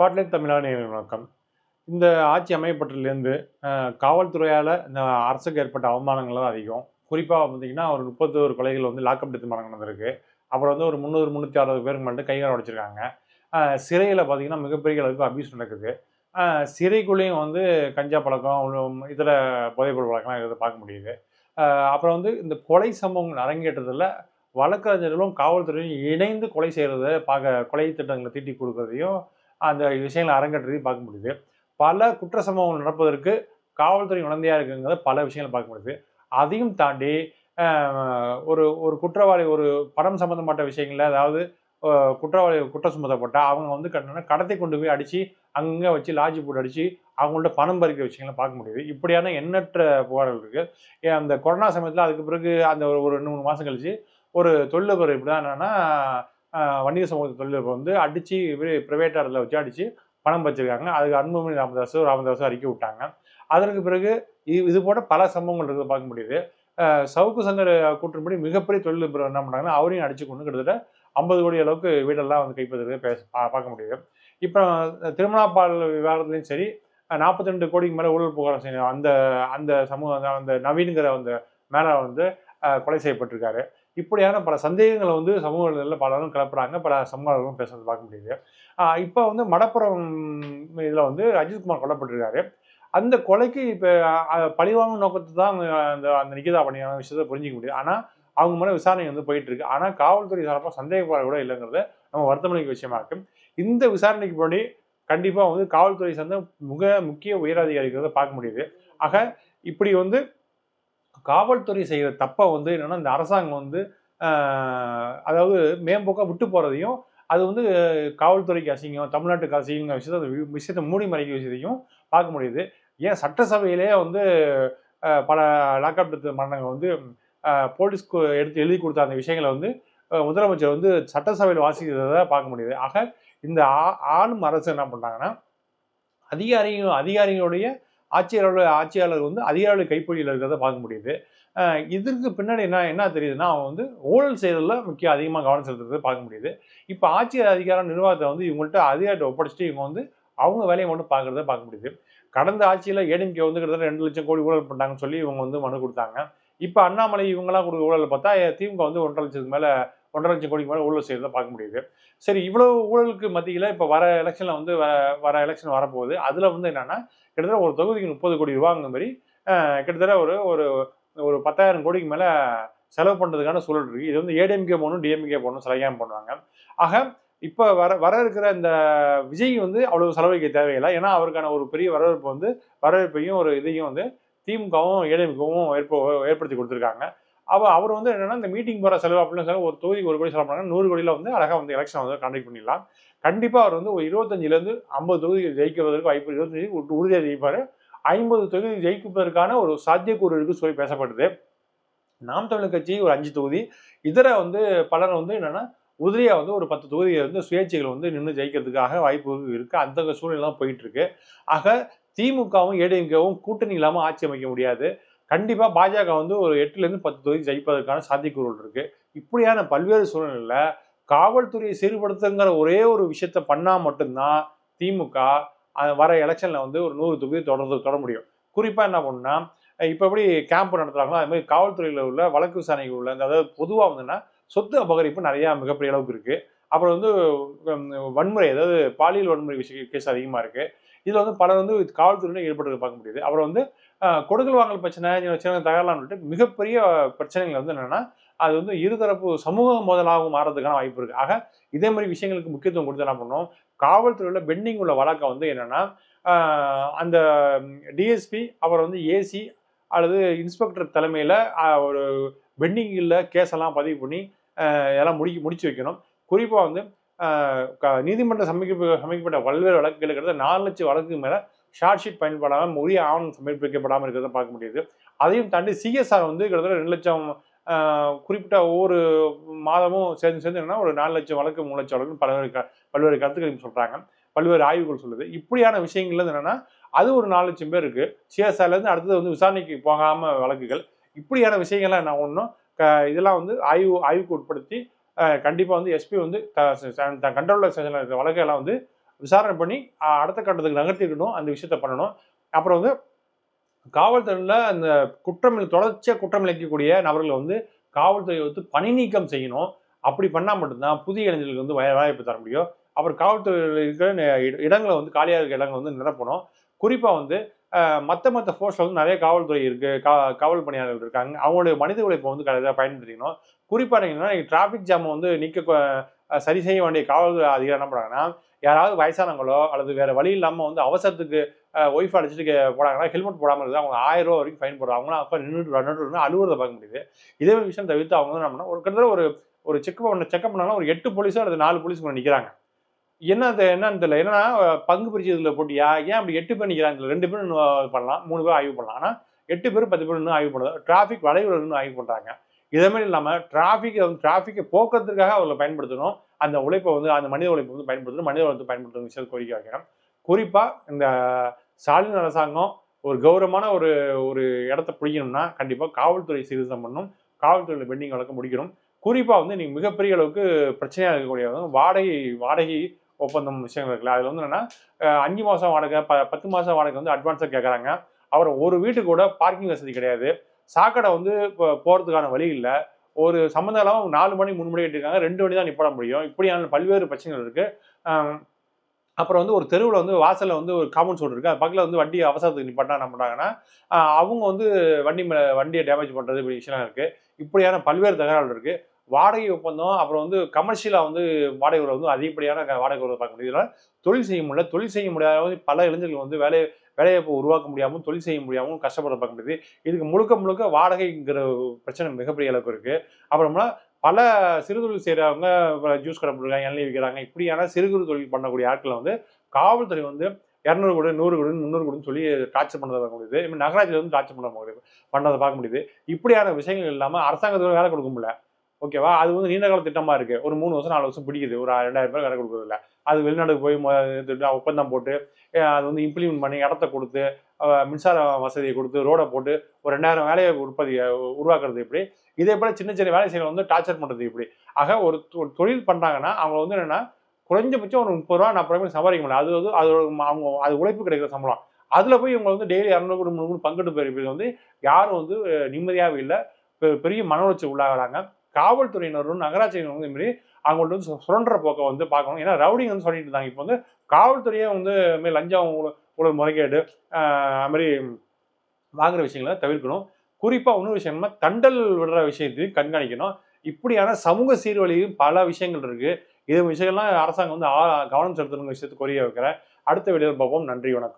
Spotlight தமிழா நேயர்களுக்கு வணக்கம். இந்த ஆட்சி அமையப்பட்டதுலேருந்து காவல்துறையால இந்த அரசுக்கு ஏற்பட்ட அவமானங்கள் தான் அதிகம். குறிப்பா பார்த்தீங்கன்னா, ஒரு 31 கொலைகள் வந்து லாக்அப் டெத் மரணம் நடந்திருக்கு. அப்புறம் வந்து ஒரு 300, 360 பேருக்கு மேல கை, கால் உடைச்சிருக்காங்க. சிறையில பார்த்தீங்கன்னா, மிகப்பெரிய அளவுக்கு அபியூஸ் நடக்குது. அ சிறைக்குள்ளேயும் வந்து கஞ்சா பழக்கம், இதர போதைப்பொருள் பழக்கம்லாம் இருக்கிறத பார்க்க முடியுது. அ அப்புறம் வந்து இந்த கொலை சம்பவங்கள் அரங்கேற்றத்தில வழக்கறிஞர்களும், காவல்துறையும் இணைந்து கொலை செய்றத கொலை திட்டங்கள தீட்டிக் குடுக்குறதையும், அந்த விஷயங்கள அரங்கேற்றத்தையும் பார்க்க முடியுது. பல குற்ற சம்பவங்கள் நடப்பதற்கு காவல்துறை உடந்தையா இருக்குங்கிறத பல விஷயங்கள பார்க்க முடியுது. அதையும் தாண்டி அ ஒரு ஒரு குற்றவாளி ஒரு பணம் சம்பந்தப்பட்ட விஷயங்கள்ல அதாவது அ குற்றவாளி குற்றம் சுமத்தப்பட்டா, அவங்க வந்து கடத்தி கொண்டு போய் அடிச்சு, அங்கங்க வச்சு லாட்ஜ் போட்டு அடிச்சு, அவங்கள்ட்ட பணம் பறிக்கிற விஷயங்கள பார்க்க முடியுது. இப்படியான எண்ணற்ற புகார்கள் இருக்கு. அந்த கொரோனா சமயத்தில அதுக்கு பிறகு அந்த ஒரு 2, 3 மாசம் கழிச்சு, ஒரு தொழிலதிபர் இப்படிதான் என்னன்னா, வணிக சமூக தொழிலதிபர் வந்து அடிச்சு பிரைவேட் இடத்துல வச்சு அடிச்சு பணம் பறிச்சிருக்காங்க. அதுக்கு அன்புமணி ராமதாஸும் அறிக்கை விட்டாங்க. அதற்கு பிறகு இது போன்ற பல சம்பவங்கள் இருக்கிறத பார்க்க முடியுது. சவுக்கு சங்கர் கூற்றின்படி மிகப்பெரிய தொழிலதிபர் என்ன பண்ணாங்கன்னா, அவரையும் அடிச்சு கொன்னு கிட்டத்தட்ட 50 கோடி அளவுக்கு வீடெல்லாம் வந்து கைப்பற்றிருக்கிறத பார்க்க முடியுது. இப்ப திருமணா பால் விவகாரத்திலயும் சரி, 42 கோடிக்கு மேல ஊழல் புகார் செய்யும் அந்த அந்த அந்த நவீன்ங்கிற அந்த மேல வந்து கொலை செய்யப்பட்டிருக்காரு. இப்படியான பல சந்தேகங்கள வந்து சமூக வலைதளத்தில பலரும் கிளப்புறாங்க. பல சமூகங்களும் பேசுறத பார்க்க முடியுது. இப்ப வந்து மடப்புறம் இதுல வந்து அஜித்குமார் கொல்லப்பட்டிருக்காரு. அந்த கொலைக்கு இப்ப பழிவாங்கும் நோக்கத்த தான் அந்த அந்த நிகிதா பண்ணியான விஷயத்த புரிஞ்சுக்க முடியுது. ஆனா, அவங்க மேல விசாரணை வந்து போயிட்டு இருக்கு. ஆனா, காவல்துறை சார்பா சந்தேகப்பட கூட இல்லங்கிறத நம்ம வருத்தமளிக்கும் விஷயமா இருக்கு. இந்த விசாரணைக்கு பின்னாடி கண்டிப்பா வந்து காவல்துறை சார்ந்த முக்கிய உயர் அதிகாரிகள பார்க்க முடியுது. ஆக, இப்படி வந்து காவல்துறை செய்யற தப்ப வந்து என்னன்னா, இந்த அரசாங்கம் வந்து அ அதாவது மேம்போக்கா விட்டு போறதையும், அது வந்து காவல்துறைக்கு அசிங்கம், தமிழ்நாட்டுக்கு அசிங்கங்கிற விஷயத்த அந்த விஷயத்த மூடி மறைக்கிற விஷயத்தையும் பார்க்க முடியுது. ஏன் சட்டசபையிலேயே வந்து பல லாக்அப் டெத் மரணங்கள் வந்து போலீஸ்க்கு எடுத்து எழுதி குடுத்த அந்த விஷயங்கள வந்து முதலமைச்சர் வந்து சட்டசபையில வாசிக்கிறத பார்க்க முடியுது. ஆக இந்த ஆளும் அரசு என்ன பண்றாங்கன்னா, அதிகாரிகளுடைய ஆட்சியாளர் வந்து அதிகாரிகள் கைப்பிடியில இருக்கிறத பார்க்க முடியுது. அ இதற்கு பின்னாடி என்ன என்ன தெரியுதுன்னா, அவங்க வந்து ஊழல் செய்றதுல அதிகமா கவனம் செலுத்துறத பார்க்க முடியுது. இப்ப ஆட்சி அதிகாரம் நிர்வாகத்த வந்து இவங்கள்ட்ட அதிகாரத்த ஒப்படைச்சுட்டு இவங்க வந்து அவங்க வேலைய மட்டும் பார்க்கிறத பார்க்க முடியுது. கடந்த ஆட்சியில ஏடிஎம்கே வந்து கிட்டத்தட்ட 2,00,000 கோடி ஊழல் பண்ணாங்கன்னு சொல்லி இவங்க வந்து மனு குடுத்தாங்க. இப்ப அண்ணாமலை இவங்கலாம் குடுக்குற ஊழல பார்த்தா திமுக வந்து 1,50,000 கோடிக்கு மேல ஊழல் செய்றத பார்க்க முடியுது. சரி இவ்வளவு ஊழலுக்கு மத்தியில இப்ப வர எலக்ஷன்ல வந்து வர எலக்ஷன் வரப்போகுது. அதுல வந்து என்னன்னா, கிட்டத்தட்ட ஒரு தொகுதிக்கு 30 கோடி ரூபாங்கிற மாரி கிட்டத்தட்ட ஒரு ஒரு ஒரு 10,000 கோடிக்கு மேல செலவு பண்றதுக்கான சூழல் இருக்கு. இது வந்து ஏடிஎம்கே போடணும், டிஎம்கே போடணும் சிலையாம பண்ணுவாங்க. ஆக இப்ப வர வர இருக்கிற இந்த விஜய் வந்து அவ்வளவு செலவழிக்க தேவையில்ல. ஏன்னா, அவருக்கான ஒரு பெரிய வரவேற்பையும் ஒரு இதையும் வந்து திமுகவும், ஏடிஎம்கேவும் ஏற்படுத்தி குடுத்துருக்காங்க. அவர் வந்து என்னன்னா, இந்த மீட்டிங் போற செலவு அப்படிலாம் செலவு ஒரு தொகுதிக்கு 1 கோடி செலவு பண்ணாங்கன்னா, 100 கோடியில வந்து அழகா வந்து எலக்ஷன் வந்து கண்டக்ட் பண்ணிடலாம். கண்டிப்பா அவர் வந்து ஒரு 25லேருந்து 50 தொகுதி ஜெயிக்கிறதற்கு வாய்ப்பு 25 உறுதியா ஜெயிப்பாரு. 50 தொகுதி ஜெயிப்பதற்கான ஒரு சாத்தியக்கூறு இருக்கு சொல்லி பேசப்படுது. நாம் தமிழர் கட்சி ஒரு 5 தொகுதி, இதர வந்து பலர் வந்து என்னன்னா, உதிரியா வந்து ஒரு 10 தொகுதிய வந்து சுயேட்சைகள் வந்து நின்னு ஜெயிக்கிறதுக்காக வாய்ப்புகள் இருக்கு. அந்த சூழ்நிலை தான் போயிட்டு இருக்கு. ஆக திமுகவும், ஏடிஎம்கேவும் கூட்டணி இல்லாம ஆட்சி அமைக்க முடியாது. கண்டிப்பா பாஜக வந்து ஒரு 8லேருந்து 10 தொகுதி ஜெயிப்பதற்கான சாத்தியக்கூறுகள் இருக்கு. இப்படியான பல்வேறு சூழ்நிலையில காவல்துறையை சீர்படுத்துங்கிற ஒரே ஒரு விஷயத்த பண்ணா மட்டும் தான் திமுக வர எலக்ஷன்ல வந்து ஒரு 100 தொகுதி தொட முடியும். குறிப்பா என்ன பண்ணும்னா, இப்ப எப்படி கேம்ப் நடத்துறாங்களோ, அது மாரி காவல்துறையில உள்ள வழக்கு விசாரணைகள் உள்ள அதாவது பொதுவா வந்துன்னா, சொத்து அபகரிப்பு நெறைய மிகப்பெரிய அளவுக்கு இருக்கு. அப்புறம் வந்து வன்முறை அதாவது பாலியல் வன்முறை கேஸ் அதிகமா இருக்கு. இதுல வந்து பலர் வந்து காவல்துறையில ஈடுபடுறத பார்க்க முடியுது. அப்புறம் வந்து கொடுக்கல் வாங்கல் பிரச்சனை, சின்ன தகராறுலாம் வந்துட்டு மிகப்பெரிய பிரச்சனைகள் வந்து என்னன்னா, அது வந்து இருதரப்பு சமூக மோதலாக மாறதுக்கான வாய்ப்பு இருக்கு. ஆக இதே மாரி விஷயங்களுக்கு முக்கியத்துவம் குடுத்து என்ன பண்ணணும், காவல்துறையில பெண்டிங் உள்ள வழக்க வந்து என்னன்னா, ஆ அந்த டிஎஸ்பி அப்புறம் வந்து ஏசி அல்லது இன்ஸ்பெக்டர் தலைமையில ஒரு பெண்டிங்ல கேஸ் எல்லாம் பதிவு பண்ணி எல்லாம் முடிச்சு வைக்கணும். குறிப்பா வந்து அ நீதிமன்றம் சமர்ப்பிக்கப்பட்ட பல்வேறு வழக்குகள் கிட்டத்தட்ட 4,00,000 வழக்குக்கு மேல சார்ஜ் ஷீட் பயன்படாம உரிய ஆவணம் சமர்ப்பிக்கப்படாம இருக்கிறத பார்க்க முடியுது. அதையும் தாண்டி சிஎஸ்ஆர் வந்து கிட்டத்தட்ட 2,00,000 குறிப்பிட்ட ஒவ்வொரு மாதமும் சேர்ந்து என்னன்னா ஒரு 4,00,000 வழக்கு, 3,00,000 வழக்குன்னு பல்வேறு கருத்துக்கள் சொல்றாங்க. பல்வேறு ஆய்வுகள் சொல்லுது. இப்படியான விஷயங்கள்ல என்னன்னா, அது ஒரு 4,00,000 பேர் இருக்கு. சிஎஸ்ஆர்ல இருந்து அடுத்தது வந்து விசாரணைக்கு போகாம வழக்குகள். இப்படியான விஷயங்கள்லாம் என்ன பண்ணணும், இதெல்லாம் வந்து ஆய்வுக்கு உட்படுத்தி கண்டிப்பா வந்து எஸ்பி வந்து தன் கண்ட்ரோல்ல இருக்கிற வழக்கெல்லாம் வந்து விசாரணை பண்ணி அடுத்த கட்டத்துக்கு நகர்த்திக்கணும், அந்த விஷயத்த பண்ணணும். அப்புறம் வந்து காவல்துறையில அந்த தொடர்ச்சியாக குற்றம் இழைக்கக்கூடிய நபர்களை வந்து காவல்துறை வந்து பணி நீக்கம் செய்யணும். அப்படி பண்ணால் மட்டும்தான் புதிய இளைஞர்களுக்கு வந்து வாய்ப்பு தர முடியும். அப்புறம் காவல்துறையில் இருக்கிற இடங்களை வந்து காலியாக இருக்கிற இடங்களை வந்து நிரப்பணும். குறிப்பாக வந்து மற்ற ஃபோர்ஸில் வந்து நிறைய காவல்துறை இருக்கு, காவல் பணியாளர்கள் இருக்காங்க. அவங்களுடைய மனித உழைப்பை வந்து பயன்படுத்திக்கணும். குறிப்பாக என்னன்னா டிராஃபிக் ஜாமை வந்து சரி செய்ய வேண்டிய காவல்துறை அதிகாரி என்ன பண்ணுறாங்கன்னா, யாராவது வயசானவங்களோ அல்லது வேற வழி இல்லாமல் வந்து அவசரத்துக்கு ஒய்ஃப் அடிச்சுட்டு போனாங்கன்னா ஹெல்மெட் போடாமல் இருக்குது, அவங்க ₹1000 வரைக்கும் ஃபைன் போடுறாங்க. அவங்களாம் அப்போ நின்றுட்டு அழுவுறதை பார்க்க முடியுது. இதே விஷயம் தவிர்த்து அவங்க வந்து என்ன ஒரு கிட்டத்தட்ட ஒரு செக்அப் பண்ணாலும் ஒரு 8 போலீஸோ அல்லது 4 போலீஸ் நிற்கிறாங்க. என்னன்னு தெரியல. என்னன்னா பங்கு பிரிச்சதுல போட்டியா? ஏன் அப்படி 8 பேர் நிற்கிறாங்க? 2 பேர் பண்ணலாம், 3 பேர் ஆய்வு பண்ணலாம். ஆனால் 8 பேர் 10 பேர் இன்னும் ஆய்வு பண்ணுறது, டிராஃபிக் வளைவுல இன்னும் ஆய்வு பண்ணுறாங்க. இதே மாதிரி இல்லாமல் டிராஃபிக்கை போக்குறதுக்காக அவர்களை பயன்படுத்தணும். அந்த உழைப்பை வந்து அந்த மனித உழைப்பை வந்து பயன்படுத்தணும், மனித உழைப்பை பயன்படுத்தணும் விஷயத்தை கோரிக்கை வைக்கிறேன். குறிப்பாக இந்த ஸ்டாலின் அரசாங்கம் ஒரு கௌரவமான ஒரு இடத்த பிடிக்கணும்னா கண்டிப்பாக காவல்துறை சீர்திருத்தம் பண்ணணும், காவல்துறையில் பெண்டிங் வழக்க முடிக்கணும். குறிப்பாக வந்து நீங்கள் மிகப்பெரிய அளவுக்கு பிரச்சனையாக இருக்கக்கூடிய வாடகை ஒப்பந்தம் விஷயங்கள் இருக்குல்ல, அதில் வந்து என்னென்னா 5 மாதம் வாடகை 10 மாதம் வாடகை வந்து அட்வான்ஸாக கேட்குறாங்க. அப்புறம் ஒரு வீட்டுக்கு கூட பார்க்கிங் வசதி கிடையாது. சாக்கடை வந்து இப்போ போகிறதுக்கான வழி இல்லை. ஒரு சம்மந்தம் இல்லாமல் 4 மணி 3 மணி கட்டிருக்காங்க, 2 வண்டி தான் நிப்பாட முடியும். இப்படியான பல்வேறு பிரச்சனைகள் இருக்குது. அப்புறம் வந்து ஒரு தெருவில் வந்து வாசலில் வந்து ஒரு காம்பவுண்ட் சோடு இருக்குது. அது பக்கத்தில் வந்து வண்டி அவசரத்துக்கு நிப்பாட்டினா என்ன பண்ணுறாங்கன்னா, அவங்க வந்து வண்டியை டேமேஜ் பண்ணுறது இப்படி விஷயம்லாம் இருக்குது. இப்படியான பல்வேறு தகராறுகள் இருக்குது. வாடகை ஒப்பந்தம் அப்புறம் வந்து கமர்ஷியலாக வந்து வாடகை உறவு வந்து அதிகப்படியான வாடகை உறவு பார்க்க முடியுது. தொழில் செய்ய முடியல. தொழில் செய்ய முடியாத பல இளைஞர்கள் வந்து வேலைவாய்ப்பை உருவாக்க முடியாமல், தொழில் செய்ய முடியாமல் கஷ்டப்படுறத பார்க்க முடியுது. இதுக்கு முழுக்க வாடகைங்கிற பிரச்சனை மிகப்பெரிய அளவுக்கு இருக்குது. அப்புறமா பல சிறு தொழில் செய்கிறவங்க ஜூஸ் கடை போடுறாங்க, இளநீர் விற்கிறாங்க. இப்படியான சிறு குறு தொழில் பண்ணக்கூடிய ஆட்களை வந்து காவல்துறை வந்து 200 கொடு, 100 கொடு, 300 கொடுன்னு சொல்லி டார்ச்சர் பண்ணதை பார்க்க முடியுது. இப்போ நகராட்சியில் வந்து டார்ச்சர் பண்ணதை பார்க்க முடியுது. இப்படியான விஷயங்கள் இல்லாமல் அரசாங்கத்துக்கு வேலை கொடுக்க முடியல. ஓகேவா? அது வந்து நீண்ட கால திட்டமா இருக்கு. ஒரு 3 வருஷம் 4 வருஷம் பிடிக்குது. ஒரு 2000 பேர் வேலை கொடுக்குறதில்ல. அது வெளிநாட்டுக்கு போய் ஒப்பந்தம் போட்டு அது வந்து இம்ப்ளிமெண்ட் பண்ணி இடத்த கொடுத்து மின்சார வசதியை கொடுத்து ரோடை போட்டு ஒரு 2000 வேலையை உருவாக்குறது எப்படி? இதே போல சின்ன சின்ன வேலை செய்யறவங்க வந்து டார்ச்சர் பண்றது எப்படி? ஆக ஒரு தொழில் பண்றாங்கன்னா அவங்க வந்து என்னன்னா குறைஞ்சபட்சம் ஒரு 30 ரூபா 40 ரூபாய் சம்பாதிக்க முடியல. அது வந்து அவங்க அது உழைப்பு கிடைக்கிற சம்பளம். அதுல போய் இவங்க வந்து டெய்லி 200 300 பங்கிட்டு போயிருப்பது வந்து யாரும் வந்து நிம்மதியாகவே இல்லை. பெரிய மன உளைச்சல் உள்ளாகிறாங்க. காவல்துறையினரும் நகராட்சியினரும் வந்து மாதிரி அவங்கள்ட்ட வந்து சுரண்டுற போக்கை வந்து பார்க்கணும். ஏன்னா ரவுடிங் வந்து சொல்லிட்டு இருந்தாங்க. இப்போ வந்து காவல்துறையே வந்து லஞ்சம் ஊழல் முறைகேடு அது மாதிரி வாங்குற விஷயங்களை தவிர்க்கணும். குறிப்பாக இன்னொரு விஷயம்னா தண்டல் விடுற விஷயத்தையும் கண்காணிக்கணும். இப்படியான சமூக சீர்வழியும் பல விஷயங்கள் இருக்கு. இது விஷயங்கள்லாம் அரசாங்கம் வந்து கவனம் செலுத்தணுங்கிற விஷயத்தை கோரிக்கை வைக்கிறேன். அடுத்த வீடியோவில் பார்ப்போம். நன்றி, வணக்கம்.